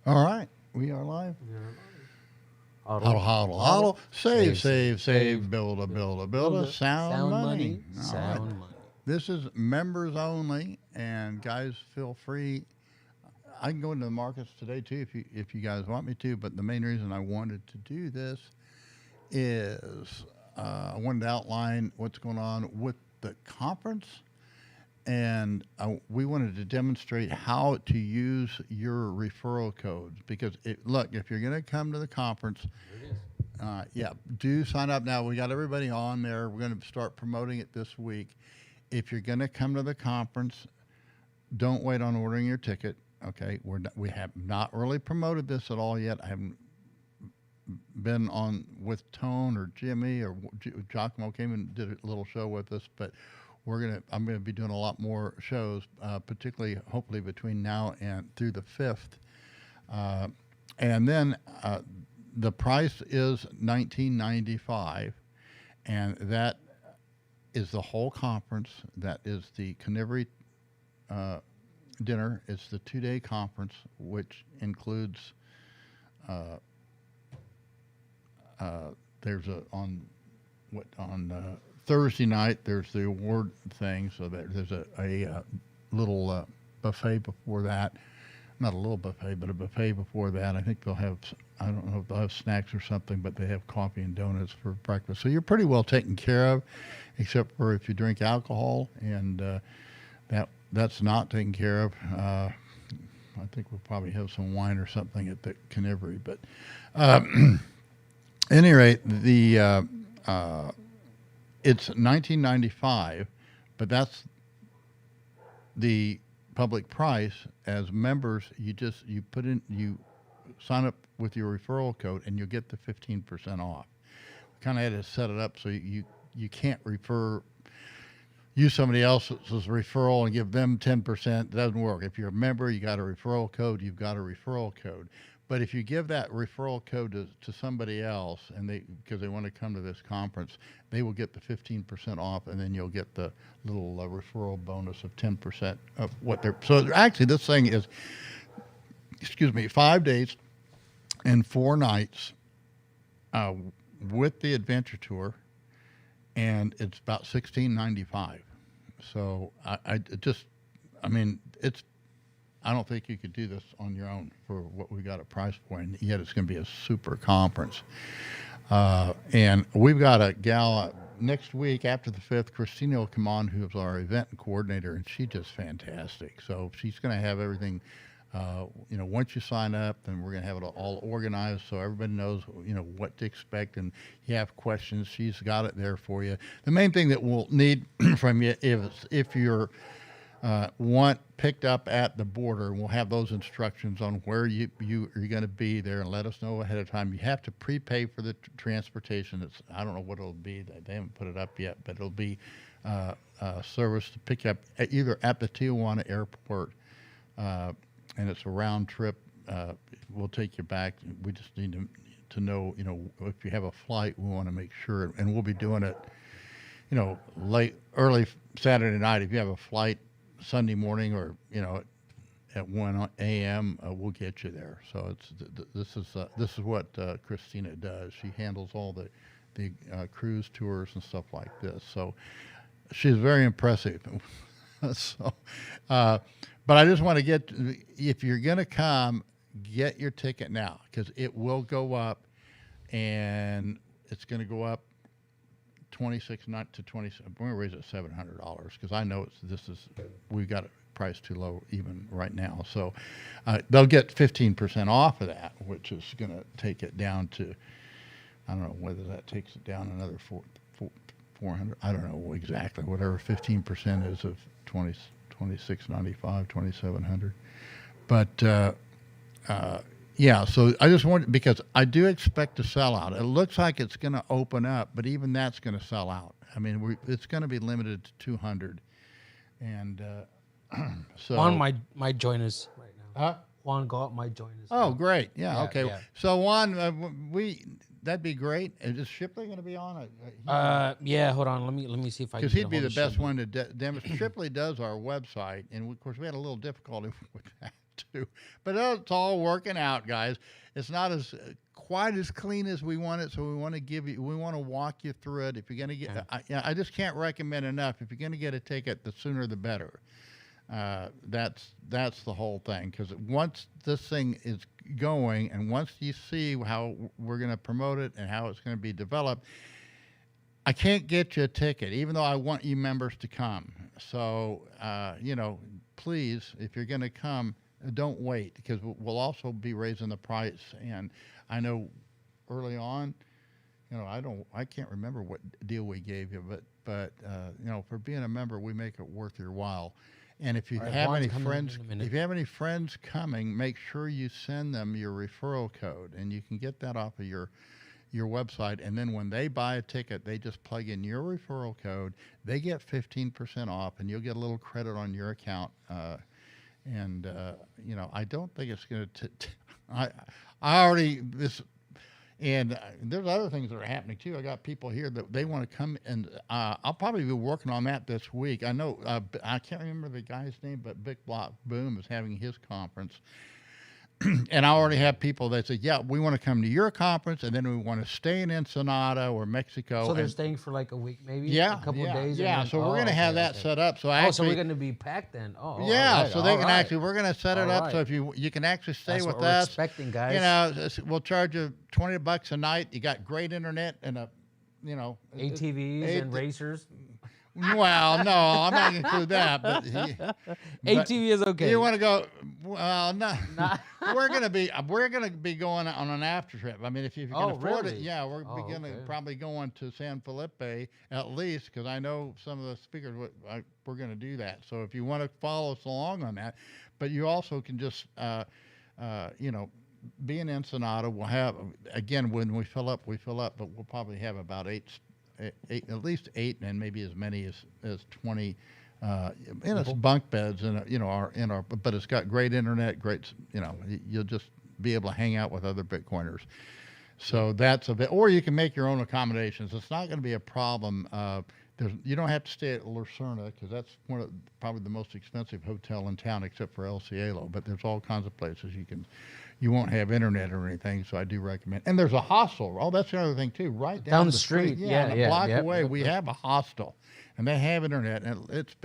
All right, we are live. Hodl, Huddle, hodl, huddle, hodl. Save, save, save. save, Build a, build, build a, build build a. a, Sound sound money. money, All right. sound money. This is members only, and guys, feel free. I can go into the markets today too, if you guys want me to. But the main reason I wanted to do this is I wanted to outline what's going on with the conference, and we wanted to demonstrate how to use your referral codes because look, if you're going to come to the conference, Here it is. yeah, do sign up now. We got everybody on there. We're going to start promoting it this week. If you're going to come to the conference, don't wait on ordering your ticket. Okay, we have not really promoted this at all yet. I haven't been on with Tone or Jimmy or Giacomo came and did a little show with us, but I'm gonna be doing a lot more shows, particularly hopefully between now and through the 5th, and then the price is $19.95, and that is the whole conference. That is the Carnivory dinner. It's the 2-day conference, which includes there's on Thursday night. There's the award thing, so there's a little buffet before that. Not a little buffet, but a buffet before that. I think they'll have. I don't know if they'll have snacks or something, but they have coffee and donuts for breakfast. So you're pretty well taken care of, except for if you drink alcohol, and that's not taken care of. I think we'll probably have some wine or something at the Carnivory, but. At any rate, it's 1995, but that's the public price. As members, you you sign up with your referral code, and you'll get the 15% off. Kind of had to set it up so you can't use somebody else's referral and give them 10%. It doesn't work. If you're a member, you got a referral code. You've got a referral code. But if you give that referral code to somebody else, and because they want to come to this conference, they will get the 15% off, and then you'll get the little referral bonus of 10% of what they're. So actually, this thing is, 5 days and 4 nights with the adventure tour, and it's about $16.95. So I mean, it's. I don't think you could do this on your own for what we got a price point. Yet it's going to be a super conference, and we've got a gal next week after the 5th. Christina will come on, who's our event coordinator, and she's just fantastic. So she's going to have everything. Once you sign up, then we're going to have it all organized so everybody knows, what to expect. And you have questions, she's got it there for you. The main thing that we'll need from you is if you're want picked up at the border, we'll have those instructions on where you're going to be there, and let us know ahead of time. You have to prepay for the transportation. I don't know what it'll be. They haven't put it up yet, but it'll be service to pick you up either at the Tijuana airport, and it's a round trip. We'll take you back. We just need to know, if you have a flight, we want to make sure, and we'll be doing it, early Saturday night. If you have a flight Sunday morning, or at 1 a.m., we'll get you there. So this is what Christina does. She handles all the cruise tours and stuff like this. So she's very impressive. So, but I just want to if you're going to come, get your ticket now, because it will go up, and it's going to go up 26, not to 27. We're going to raise it $700 because I know we've got it priced too low even right now. So they'll get 15% off of that, which is going to take it down to, I don't know whether that takes it down another 400. I don't know exactly, whatever 15% is of 26.95, 2,700. But yeah, so I just wanted, because I do expect to sell out. It looks like it's going to open up, but even that's going to sell out. I mean, it's going to be limited to 200, and so Juan might join us right now. Huh? Juan Galt might join us. Oh, great! Yeah, okay. Yeah. So Juan, that'd be great. Is Shipley going to be on? Yeah. Hold on. Let me see if I can. Because he'd be the best one to demonstrate. Shipley does our website, and of course we had a little difficulty with that. too. But it's all working out, guys. It's not as quite as clean as we want it, so we want to walk you through it. If you're gonna get, I just can't recommend enough. If you're gonna get a ticket, the sooner the better. That's the whole thing. Because once this thing is going, and once you see how we're gonna promote it and how it's gonna be developed, I can't get you a ticket, even though I want you members to come. So, please, if you're going to come, don't wait, because we'll also be raising the price. And I know early on, I can't remember what deal we gave you, but for being a member, we make it worth your while. And if you have any friends coming, make sure you send them your referral code, and you can get that off of your website, and then when they buy a ticket, they just plug in your referral code. They get 15% off, and you'll get a little credit on your account. I don't think it's going to. I already this, and there's other things that are happening too. I got people here that they want to come, and I'll probably be working on that this week. I know I can't remember the guy's name, but Big Block Boom is having his conference. And I already have people that say, yeah, we want to come to your conference, and then we want to stay in Ensenada or Mexico. So they're staying for like a week, maybe? Yeah. A couple of days? Yeah, so we're going to have that set up. So so we're going to be packed then? So they can actually, we're going to set it up so if you can actually stay with what us. we're expecting, guys. We'll charge you $20 a night. You got great internet and ATVs and racers. Well, no, I'm not going to include that. But ATV is okay. You want to go? Well, no. We're going to be going on an after trip. I mean, if you can afford it, yeah, we're probably going to San Felipe at least, because I know some of the speakers we're going to do that. So if you want to follow us along on that, but you also can just be in Ensenada. We'll have, again, when we fill up, but we'll probably have about eight, at least 8, and maybe as many as 20 in its bunk beds, but it's got great internet, you'll just be able to hang out with other Bitcoiners. So that's a bit, or you can make your own accommodations. It's not going to be a problem. You don't have to stay at Lucerna, because that's probably the most expensive hotel in town, except for El Cielo. But there's all kinds of places you won't have internet or anything, so I do recommend. And there's a hostel. Oh, that's another thing too. Right down the street, a block away, we have a hostel, and they have internet, and it's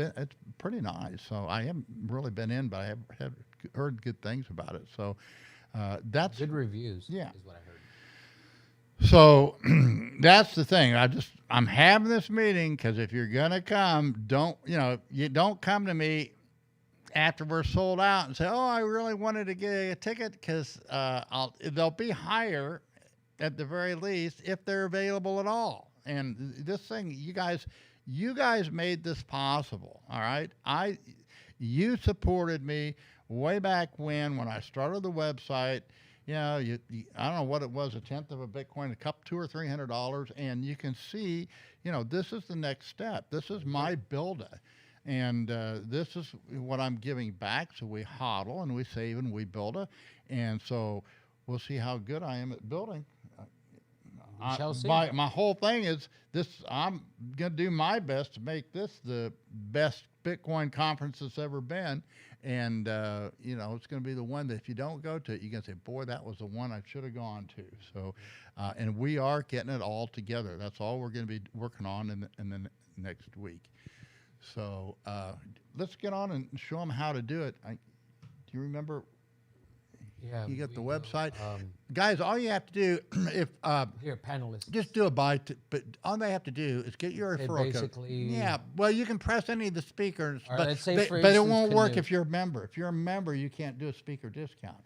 pretty nice. So I haven't really been in, but I have heard good things about it. So that's good reviews. Yeah, is what I heard. So that's the thing. I'm having this meeting because if you're gonna come, you don't come to me after we're sold out and say, oh, I really wanted to get a ticket, because they'll be higher at the very least if they're available at all. And this thing, you guys made this possible. All right. You supported me way back when I started the website. I don't know what it was, a tenth of a Bitcoin, $200 or $300. And you can see, this is the next step. This is my builder. And this is what I'm giving back. So we hodl and we save and we build and so we'll see how good I am at building. We shall see. My whole thing is this. I'm going to do my best to make this the best Bitcoin conference that's ever been. And, it's going to be the one that if you don't go to it, you're going to say, boy, that was the one I should have gone to. So, and we are getting it all together. That's all we're going to be working on in the next week. So let's get on and show them how to do it. Do you remember? Yeah. You got the website. Guys, all you have to do, here, panelists. Just do but all they have to do is get your referral code. Yeah, well, you can press any of the speakers, but it won't work if you're a member. If you're a member, you can't do a speaker discount.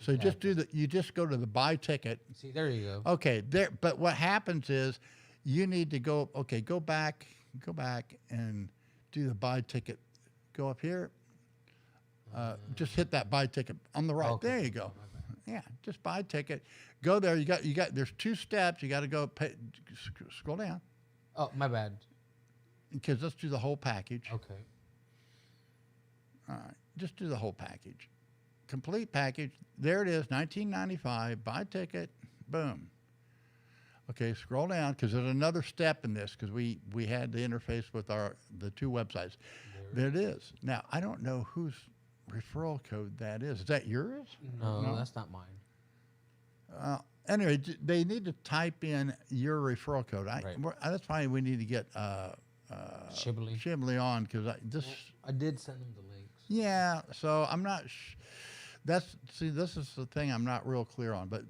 So you just go to the buy ticket. See, there you go. Okay, but what happens is you need to go back and do the buy ticket. Go up here. Just hit that buy ticket on the right. Okay. There you go. Yeah, just buy ticket. Go there. You got. There's 2 steps. You got to go. Scroll down. Oh, my bad. Because let's do the whole package. Okay. All right. Just do the whole package. Complete package. There it is. $19.95. Buy ticket. Boom. Okay. Scroll down, because there's another step in this, because we had the interface with the 2 websites. There it is. Now I don't know who's referral code that is. Is that yours? No, that's not mine. Anyway, they need to type in your referral code. Right. That's why we need to get Shibley. on because I did send them the links. Yeah, so I'm not. This is the thing I'm not real clear on. But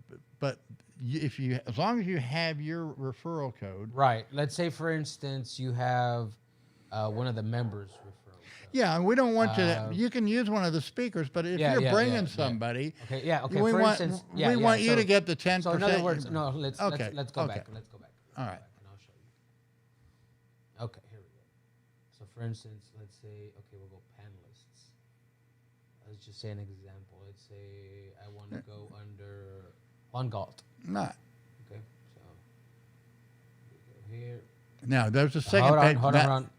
if you, as long as you have your referral code. Right. Let's say, for instance, you have one of the members' referral code. Yeah, and we don't want you to. You can use one of the speakers, but if you're bringing somebody, okay, yeah, okay. We for want instance, we want you to get the 10%. So in other words, no. Let's go back. Let's go back. All right. And I'll show you. Okay, here we go. So for instance, let's say, okay, we'll go panelists. Let's just say an example. Let's say I want to go under Juan Galt. Not. Okay, so we go here. Now there's a second page. Hold on.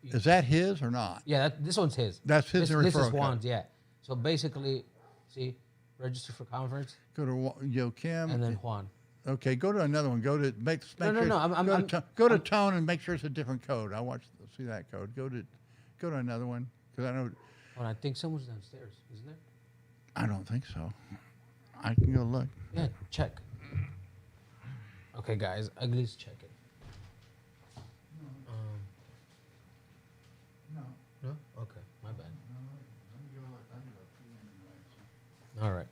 Is that his or not? Yeah, this one's his. That's his referral This is code. Juan's, yeah. So basically, see, register for conference. Go to Joachim. And then Juan. Okay, go to another one. Go to make sure. No. Go to tone and make sure it's a different code. I see that code. Go to another one because I know. Well, I think someone's downstairs, isn't there? I don't think so. I can go look. Yeah, check. Okay, guys, Uglies, check it. No? Okay, my bad. All right.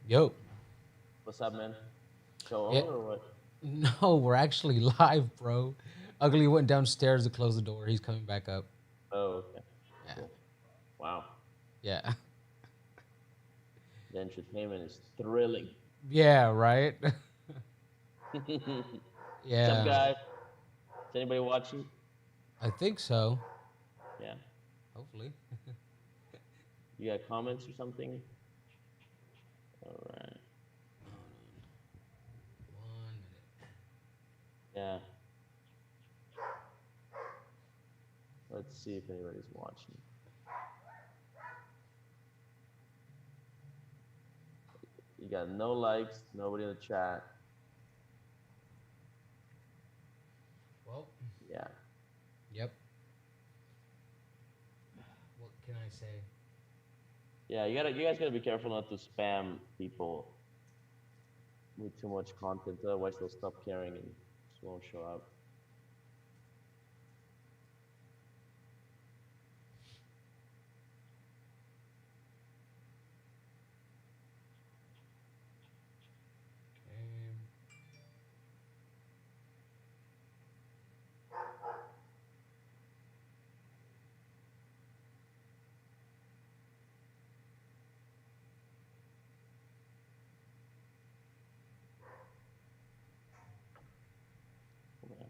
Yo. What's up, man? Show Yeah. on or what? No, we're actually live, bro. Ugly went downstairs to close the door. He's coming back up. Oh, okay. Yeah. Cool. Wow. Yeah. The entertainment is thrilling. Yeah, right? What's Yeah. up, guys? Is anybody watching? I think so. Yeah. Hopefully. You got comments or something? All right. 1 minute. Yeah. Let's see if anybody's watching. You got no likes, nobody in the chat. Well, Yeah. yep. What can I say? Yeah, you guys gotta be careful not to spam people with too much content, otherwise they'll stop caring and just won't show up. Okay. Yeah.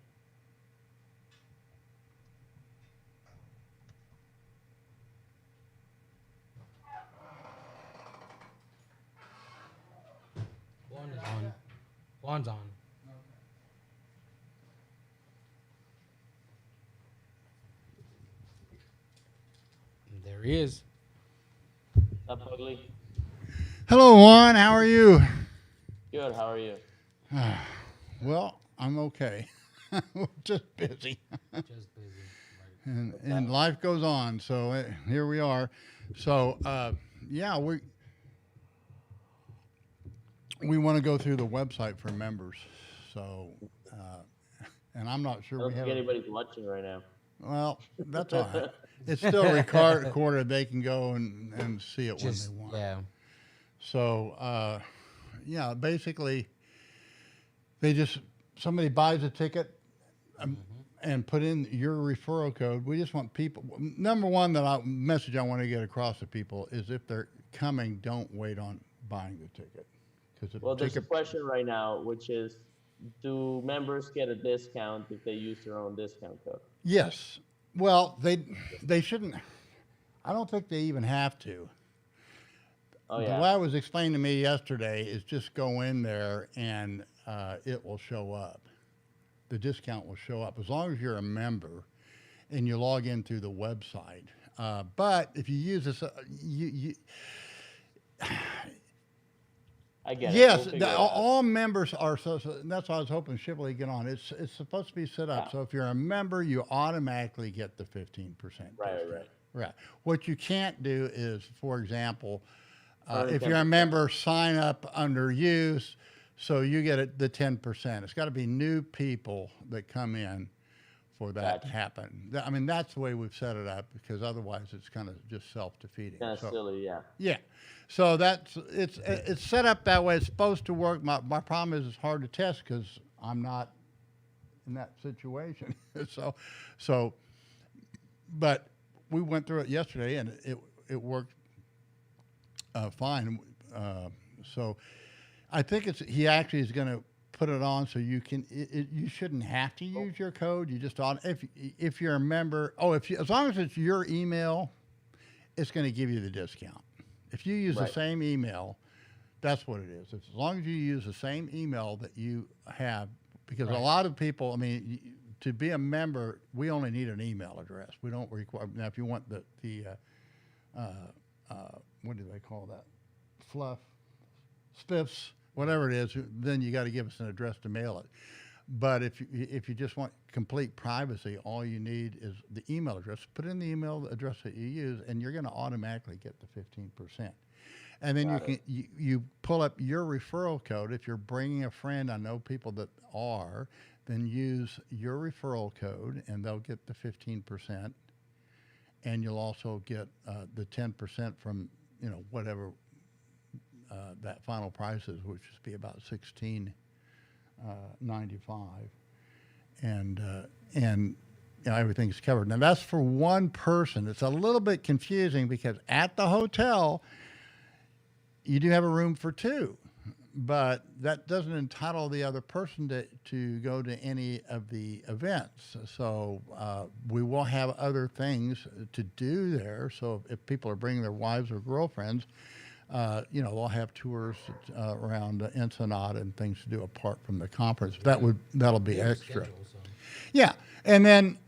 Juan is on. Juan's on. And there he is. What's up, Ugly? Hello, Juan. How are you? Good, how are you? Well, I'm okay. Just busy. Just busy. Right. and life goes on. So here we are. So yeah, we want to go through the website for members. So and I'm not I sure don't we think have. anybody's watching right now. Well, that's all right. It's still recorded. They can go and see it Just, when they want. yeah. So yeah, basically, somebody buys a ticket. And put in your referral code. We just want people. Number one, message I want to get across to people is if they're coming, don't wait on buying the ticket. Because Well, there's a question right now, which is, do members get a discount if they use their own discount code? Yes. Well, they shouldn't. I don't think they even have to. Oh The yeah. way it was explained to me yesterday is just go in there and it will show up. The discount will show up as long as you're a member and you log in through the website. But if you use this, I get it. yes, We'll figure it out. all members are. So that's why I was hoping Shibboleth would get on. It's supposed to be set up Yeah. so if you're a member, you automatically get the 15% Right, discount. right. Right. What you can't do is, for example, Earn if you're a 10%. member, sign up under use, so you get the 10%. It's got to be new people that come in for that to Gotcha. happen. I mean, that's the way we've set it up because otherwise it's kind of just self-defeating. Kind of So, silly, yeah. yeah. So it's set up that way. It's supposed to work. My problem is it's hard to test because I'm not in that situation. so, but we went through it yesterday and it worked fine. So I think he actually is going to put it on so you can. You shouldn't have to use your code. You just if you're a member. As long as it's your email, it's going to give you the discount. If you use the Right. same email, that's what it is. As long as you use the same email that you have, because a Right. lot of people. I mean, to be a member, we only need an email address. We don't require. Now, if you want the what do they call that? Fluff, spiffs, whatever it is, then you got to give us an address to mail it. But if you just want complete privacy, all you need is the email address. Put in the email address that you use, and you're going to automatically get the 15%. And then you pull up your referral code. If you're bringing a friend, I know people that are, then use your referral code, and they'll get the 15%. And you'll also get the 10% from whatever that final price is, which would be about $16.95, and everything's covered. Now that's for one person. It's a little bit confusing because at the hotel you do have a room for two, but that doesn't entitle the other person to go to any of the events. So we will have other things to do there. So if people are bringing their wives or girlfriends, they'll have tours around Ensenada and things to do apart from the conference. That'll be Yeah, extra. schedule, so. Yeah, and then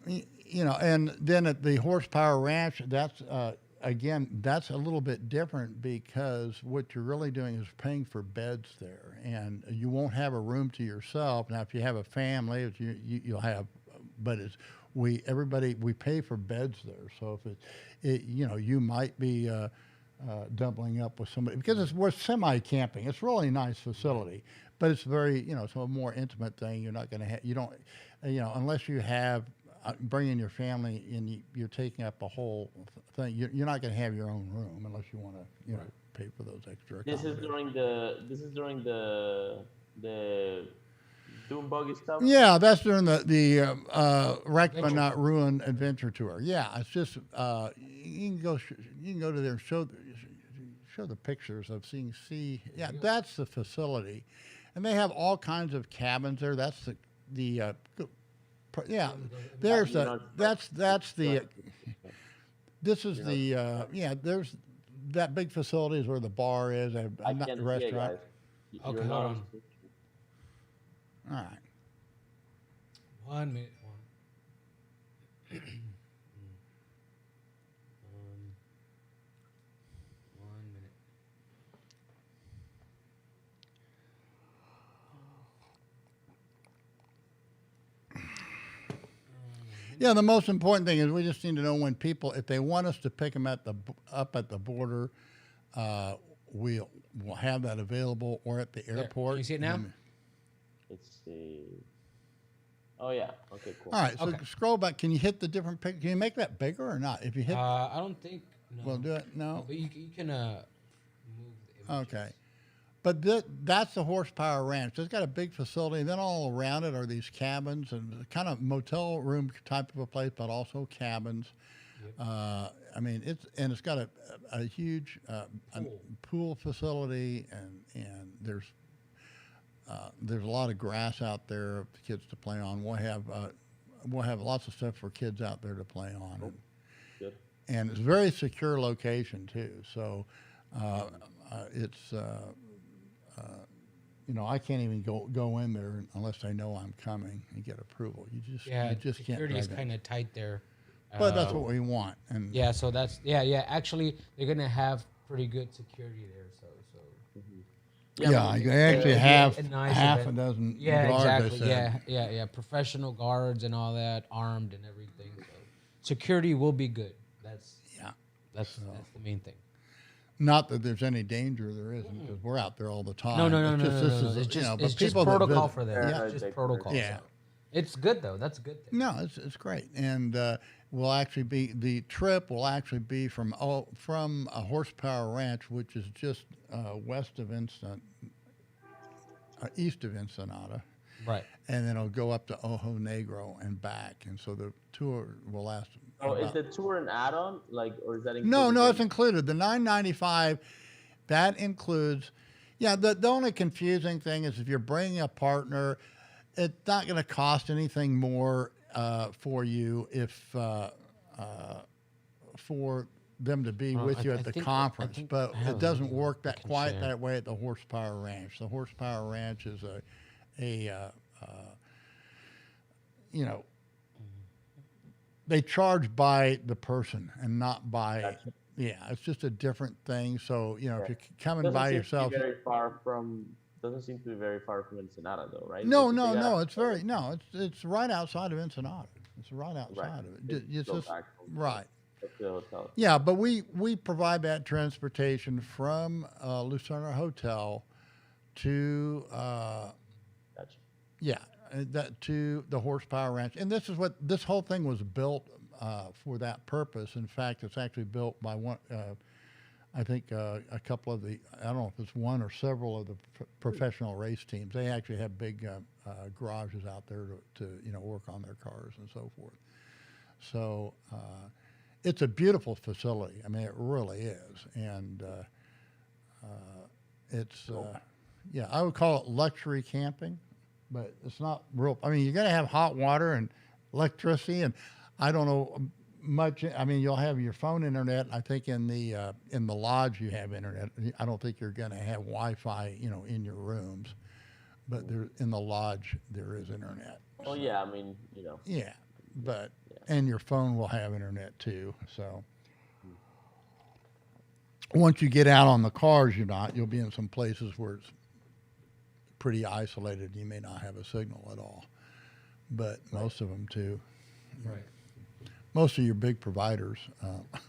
and then at the Horsepower Ranch, that's again, that's a little bit different because what you're really doing is paying for beds there, and you won't have a room to yourself. Now, if you have a family, you'll have, but we pay for beds there. So if you might be doubling up with somebody because we're semi-camping. It's really a nice facility, but it's very it's a more intimate thing. You're not going to have unless you have. Bringing your family and you're taking up a whole thing. You're not going to have your own room unless you want to, pay for those extra. This is during the Doom Buggy stuff. Yeah, that's during the Wreck But Not Ruin Adventure Tour. Yeah, it's just you can go to there and show the pictures of seeing sea. Yeah, that's the facility, and they have all kinds of cabins there. That's the there's that's the this is the there's that big facility is where the bar is. I Not can't the see it, restaurant. guys. Okay, You're hold not on. 1 1 minute. Um, 1 minute. Yeah, the most important thing is we just need to know when people, if they want us to pick them up at the border, we'll have that available, or at the airport. Can you see it now? Let's see. Oh yeah. Okay. Cool. All right, so Okay. scroll back. Can you hit the different pic? Can you make that bigger or not? If you hit, I don't think. No. well, do it. No. But you can move the images. Okay. But that's the Horsepower Ranch. It's got a big facility. And then all around it are these cabins and kind of motel room type of a place, but also cabins. Yep. I mean, it's got a huge pool facility, and there's there's a lot of grass out there for kids to play on. We'll have lots of stuff for kids out there to play on. Cool. Good. And it's a very secure location too. So it's I can't even go in there unless I know I'm coming and get approval. You just can't. Security is kind of tight there. But that's what we want. And Yeah, so that's Actually, they're gonna have pretty good security there. So yeah, you actually have a nice half event. a dozen yeah, guards. I exactly. said. Yeah. Professional guards and all that, armed and everything. So security will be good. That's the main thing. Not that there's any danger, there isn't, because we're out there all the time. No. It's just It's just people that protocol visit- for them. Yeah. It's just protocol. Yeah. So. It's good though. That's a good thing. No, it's great, and the trip will actually be from a Horsepower Ranch, which is just east of Ensenada, Right. and then it'll go up to Ojo Negro and back, and so the tour will last. Oh, is the tour an add-on, or is that included? No, it's included. The $9.95 that includes. Yeah, the only confusing thing is if you're bringing a partner, it's not going to cost anything more for you for them to be with you at the conference, but it doesn't work quite that way at the Horsepower Ranch. The Horsepower Ranch is they charge by the person and not by. Gotcha. Yeah, it's just a different thing. So if you're coming Doesn't by seem yourself. To be very far from. Doesn't seem to be very far from Ensenada, though, right? No. It's right outside of Ensenada. It's right outside of it. It's Go just back home. right. That's the hotel. Yeah, but we provide that transportation from Lucerne Hotel to Gotcha. that to the Horsepower Ranch, and this whole thing was built for that purpose. In fact, it's actually built by one. I think a couple of I don't know if it's one or several of the professional race teams. They actually have big garages out there to work on their cars and so forth. So it's a beautiful facility. I mean, it really is, and it's I would call it luxury camping, but it's not real. I mean, you're going to have hot water and electricity, and I don't know much. I mean, you'll have your phone internet. I think in the lodge you have internet. I don't think you're going to have Wi-Fi, in your rooms, but there in the lodge there is internet. Oh yeah, I mean, Yeah, but and your phone will have internet too. So once you get out on the cars, you'll be in some places where it's pretty isolated. You may not have a signal at all, but most of them too. Right. Most of your big providers,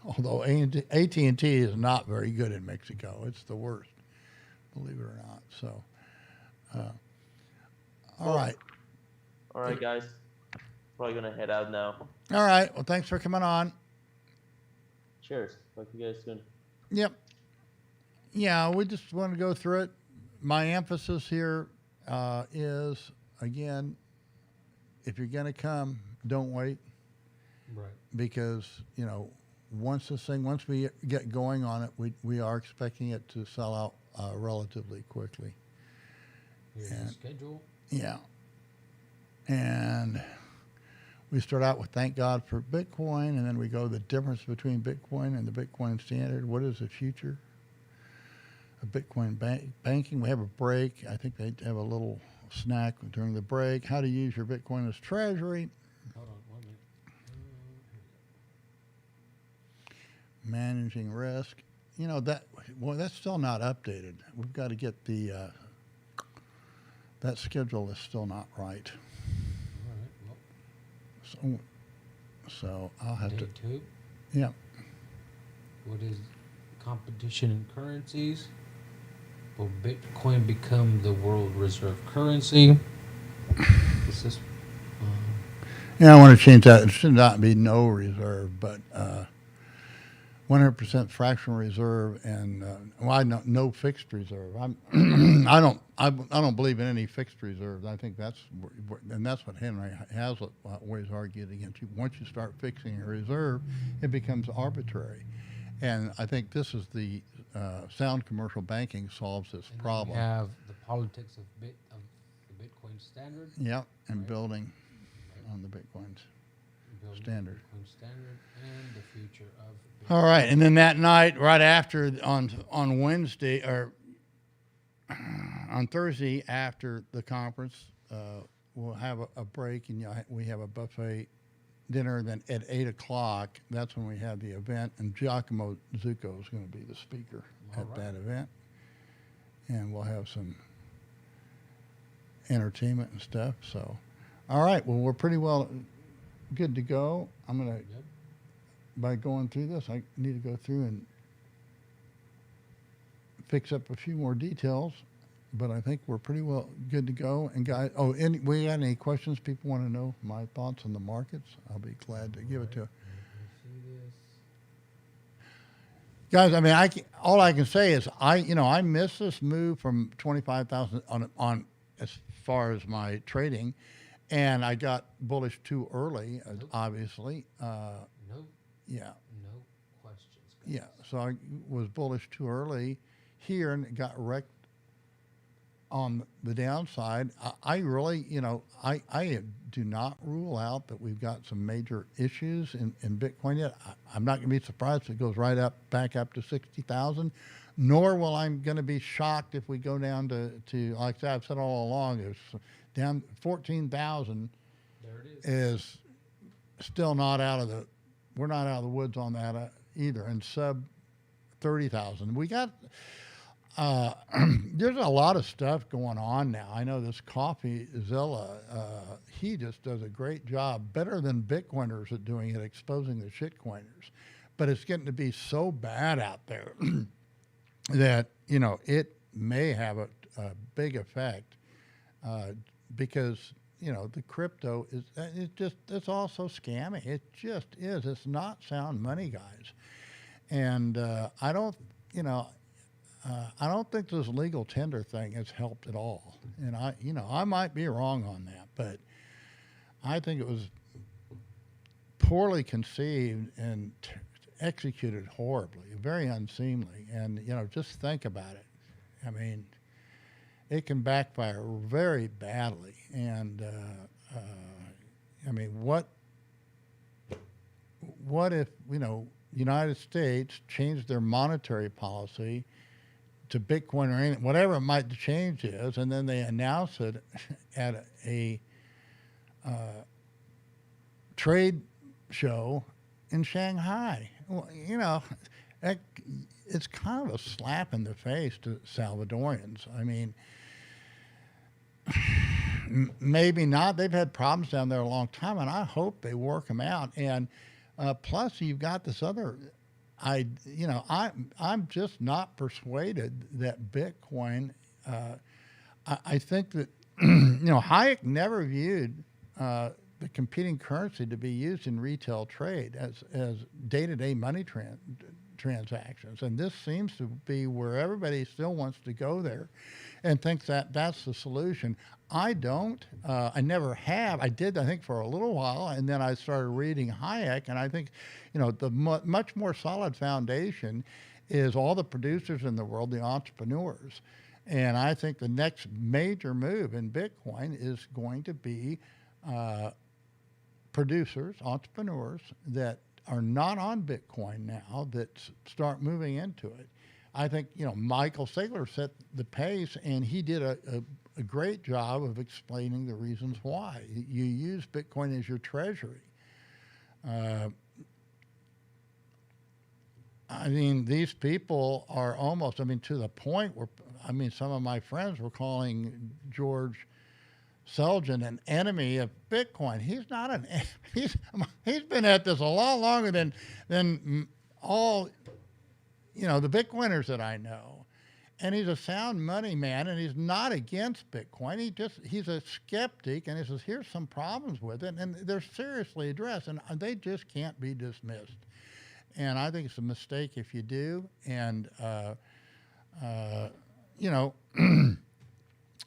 although AT&T is not very good in Mexico. It's the worst, believe it or not. So, all right. All right, guys. Probably gonna head out now. All right. Well, thanks for coming on. Cheers. Talk to you guys soon. Yep. Yeah, we just want to go through it. My emphasis here is, again, if you're going to come, don't wait. Right. Because, once we get going on it, we are expecting it to sell out relatively quickly. Here's the schedule. Yeah. And we start out with thank God for Bitcoin, and then we go the difference between Bitcoin and the Bitcoin standard. What is the future of Bitcoin banking? We have a break. I think they have a little snack during the break. How to use your Bitcoin as treasury. Hold on 1 minute. Managing risk. That's still not updated. We've got to get that schedule is still not right. All right. Well, So I'll have day to. 2. Yeah. What is competition in currencies? Will Bitcoin become the world reserve currency? This is Yeah, I want to change that. It should not be no reserve, but 100% fractional reserve and no fixed reserve. I don't believe in any fixed reserves. I think that's what Henry Hazlitt always argued against. Once you start fixing a reserve, it becomes arbitrary, And I think this is the sound commercial banking solves this And then problem. we have the politics of the Bitcoin standard. Yep, and Right. building Right. on the Bitcoins. Building Standard. Bitcoin standard and the future of Bitcoin. All right, and then that night, right after on Wednesday or on Thursday after the conference, we'll have a break, and we have a buffet dinner. Then at 8 o'clock, that's when we have the event, and Giacomo Zucco is going to be the speaker at that event, and we'll have some entertainment and stuff. So, all right, well, we're pretty well good to go. I'm gonna Yep. by going through this, I need to go through and fix up a few more details, but I think we're pretty well good to go. And guys, we got any questions people want to know? My thoughts on the markets? I'll be glad to give it to. Let me see this. Guys, I mean, all I can say is I missed this move from 25,000 on as far as my trading, and I got bullish too early, Nope. obviously. No, Yeah. no questions. guys. Yeah, so I was bullish too early here and got wrecked on the downside. I really, I do not rule out that we've got some major issues in Bitcoin yet. I'm not going to be surprised if it goes back up to 60,000, nor will I'm going to be shocked if we go down to like I've said all along, is down 14,000 There it is. is still not we're not out of the woods on that either, and sub 30,000. We got, there's a lot of stuff going on now. I know this CoffeeZilla, he just does a great job, better than Bitcoiners at doing it, exposing the shitcoiners. But it's getting to be so bad out there that, it may have a big effect because, the crypto it's all so scammy. It just is. It's not sound money, guys. And I don't think this legal tender thing has helped at all. And I might be wrong on that, but I think it was poorly conceived and executed horribly, very unseemly. And, just think about it. I mean, it can backfire very badly. And, I mean, what if, United States changed their monetary policy to Bitcoin or anything, whatever it might change is, and then they announce it at a trade show in Shanghai? Well, it's kind of a slap in the face to Salvadorians. I mean, maybe not. They've had problems down there a long time, and I hope they work them out. And plus, you've got this other. I'm just not persuaded that Bitcoin. I think that Hayek never viewed the competing currency to be used in retail trade as day-to-day money transactions, and this seems to be where everybody still wants to go there, and thinks that that's the solution. I don't. I never have. I did, I think, for a little while, and then I started reading Hayek, and I think, the much more solid foundation is all the producers in the world, the entrepreneurs. And I think the next major move in Bitcoin is going to be producers, entrepreneurs that are not on Bitcoin now that start moving into it. I think, Michael Saylor set the pace, and he did a great job of explaining the reasons why. You use Bitcoin as your treasury. I mean, these people are almost, to the point where, some of my friends were calling George Selgin an enemy of Bitcoin. He's not he's been at this a lot longer than all, the Bitcoiners that I know. And he's a sound money man, and he's not against Bitcoin. He's a skeptic, and he says, here's some problems with it, and they're seriously addressed, and they just can't be dismissed. And I think it's a mistake if you do. And,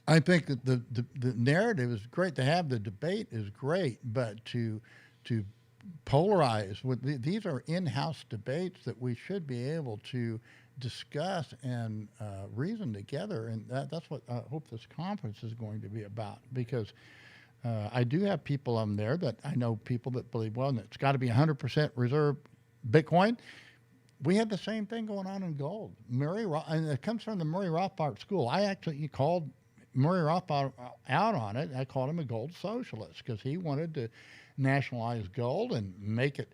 I think that the narrative is great. To have the debate is great, but to polarized. These are in-house debates that we should be able to discuss and reason together, and that's what I hope this conference is going to be about. Because I do have people on there that I know people that believe, well, it's got to be 100% reserve Bitcoin. We have the same thing going on in gold. And it comes from the Murray Rothbard school. I actually called Murray Rothbard out on it. I called him a gold socialist because he wanted to nationalize gold and make it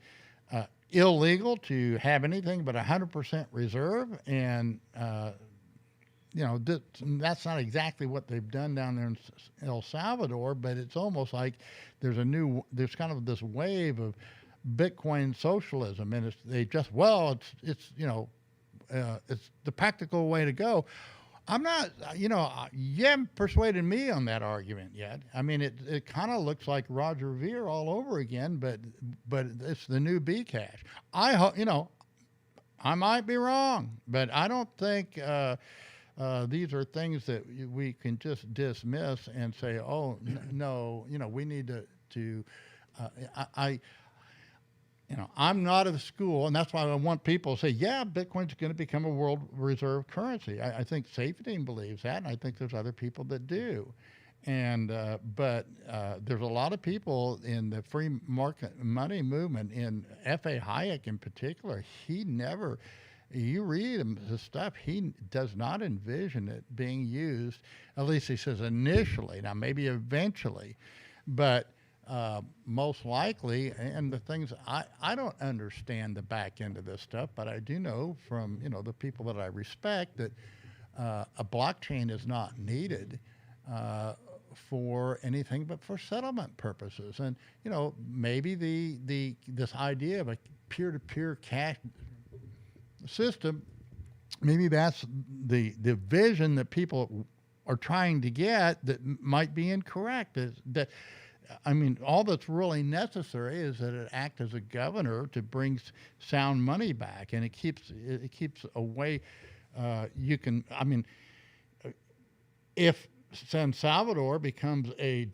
illegal to have anything but 100% reserve. And that's not exactly what they've done down there in El Salvador, but it's almost like there's kind of this wave of Bitcoin socialism, and it's the practical way to go. I'm not, you haven't persuaded me on that argument yet. I mean, it kind of looks like Roger Ver all over again, but it's the new Bcash. I might be wrong, but I don't think these are things that we can just dismiss and say, oh, no, we need to I'm not of the school, and that's why I want people to say, yeah, Bitcoin's going to become a world reserve currency. I think Saifedean believes that, and I think there's other people that do. And but there's a lot of people in the free market money movement, in F.A. Hayek in particular. You read his stuff, he does not envision it being used, at least he says initially, now maybe eventually, but most likely. And the things, I don't understand the back end of this stuff, but I do know from the people that I respect that a blockchain is not needed for anything but for settlement purposes. And maybe this idea of a peer-to-peer cash system, maybe that's the vision that people are trying to get that might be incorrect. All that's really necessary is that it act as a governor to bring sound money back, and it keeps away. If San Salvador becomes a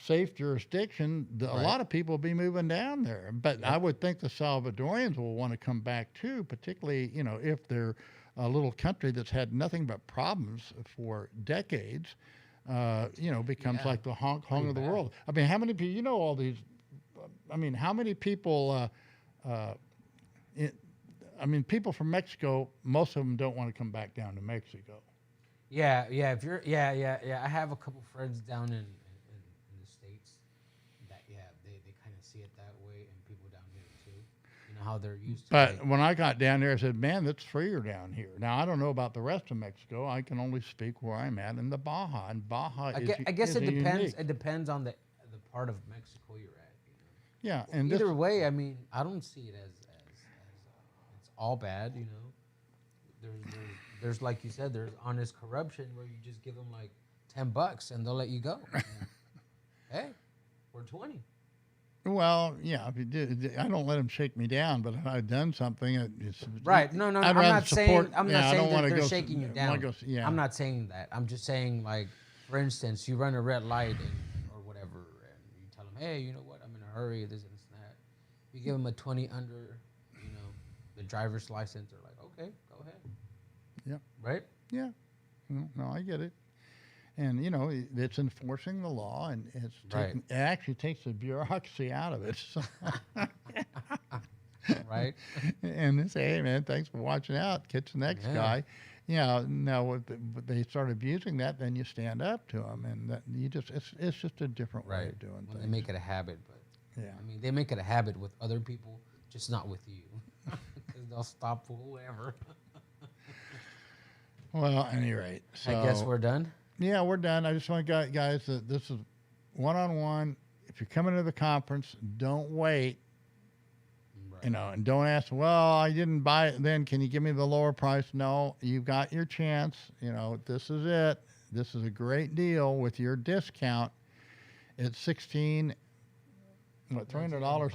safe jurisdiction, a lot of people will be moving down there. But I would think the Salvadorians will want to come back too, particularly if they're a little country that's had nothing but problems for decades. Becomes like the Hong Kong of the world. I mean, how many people, all these, how many people, people from Mexico, most of them don't want to come back down to Mexico. Yeah. If you're, I have a couple friends down in the States that, they kind of see it that way, and people down here too. How they're used to. But when I got down there, I said, man, it's freer down here. Now, I don't know about the rest of Mexico. I can only speak where I'm at in the Baja. And Baja I guess it depends. Unique. It depends on the part of Mexico you're at. Yeah, and either way, I don't see it as it's all bad. There's like you said, there's honest corruption where you just give them like $10 and they'll let you go. Hey, we're 20. Well, yeah, if you do, I don't let them shake me down, but if I've done something, it's right. No, I'm not saying that they're shaking you down. I'm not saying that. I'm just saying, like, for instance, you run a red light or whatever, and you tell them, hey, you know what, I'm in a hurry, this and that. You give them a 20 under, the driver's license. They're like, okay, go ahead. Yeah. Right. Yeah. No, I get it. And, it's enforcing the law, and it actually takes the bureaucracy out of it. So right. And they say, hey, man, thanks for watching out. Catch the next guy. Now, if they start abusing that, then you stand up to them. And that it's just a different way of doing things. They make it a habit. But, they make it a habit with other people, just not with you. Because they'll stop for whoever. Well, at any rate. So, I guess we're done. Yeah, we're done. I just want to guys that this is one-on-one. If you're coming to the conference, don't wait. Right. And don't ask, well, I didn't buy it then. Can you give me the lower price? No, you've got your chance. This is it. This is a great deal with your discount. It's $300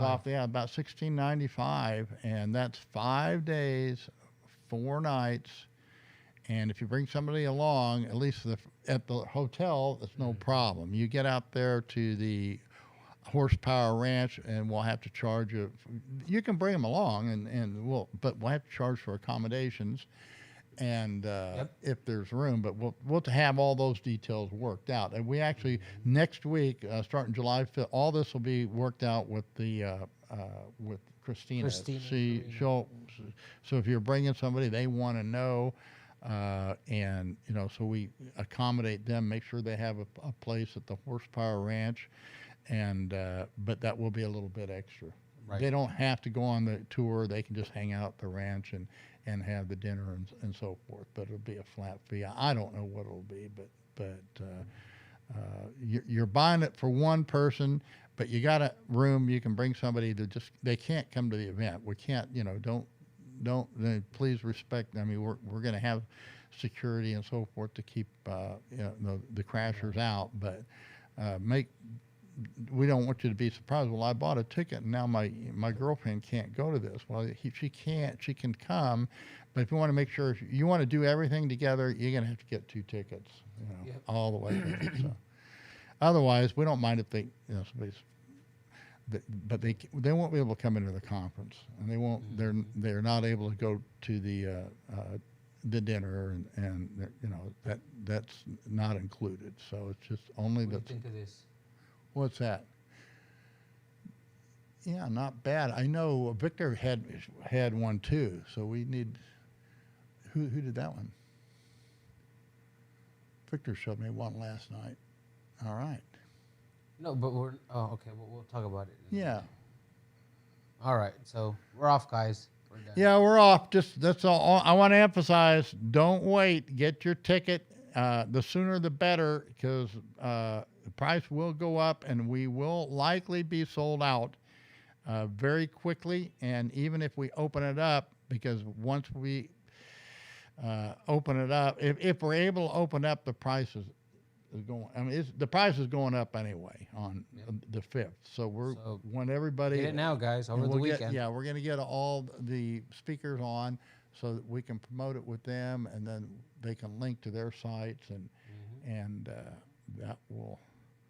off. Yeah, about $16.95, and that's 5 days, 4 nights. And if you bring somebody along, at least at the hotel, that's no problem. You get out there to the horsepower ranch, and we'll have to charge you. You can bring them along, but we'll have to charge for accommodations, and if there's room. But we'll have all those details worked out. And we actually next week, starting July 5th, all this will be worked out with with Christina. So if you're bringing somebody, they want to know. And so we accommodate them, make sure they have a place at the horsepower ranch, and but that will be a little bit extra. Right. They don't have to go on the tour; they can just hang out at the ranch and have the dinner and so forth. But it'll be a flat fee. I don't know what it'll be, but you're buying it for one person, but you got a room. You can bring somebody that they can't come to the event. We can't, don't please respect. I mean, we're going to have security and so forth to keep the crashers out, but we don't want you to be surprised. Well, I bought a ticket and now my girlfriend can't go to this. Well, she can't. She can come, but if you want to make sure, if you want to do everything together, you're going to have to get 2 tickets, all the way. So, otherwise, we don't mind if they, somebody's. But they won't be able to come into the conference, and they won't. They're not able to go to the dinner, and that's not included. So it's just only What do you think of this? What's that? Yeah, not bad. I know Victor had one too. So we need. Who did that one? Victor showed me one last night. All right. No, but we're. Oh, okay. Well, we'll talk about it. Yeah. All right. So we're off, guys. We're done. Yeah, we're off. That's all. I want to emphasize: don't wait. Get your ticket. The sooner the better, because the price will go up, and we will likely be sold out very quickly. And even if we open it up, because once we open it up, if we're able to open up, the price is going. I mean, the price is going up anyway on the 5th. So want everybody. Get it now, guys, over the weekend. We're going to get all the speakers on so that we can promote it with them, and then they can link to their sites, and that will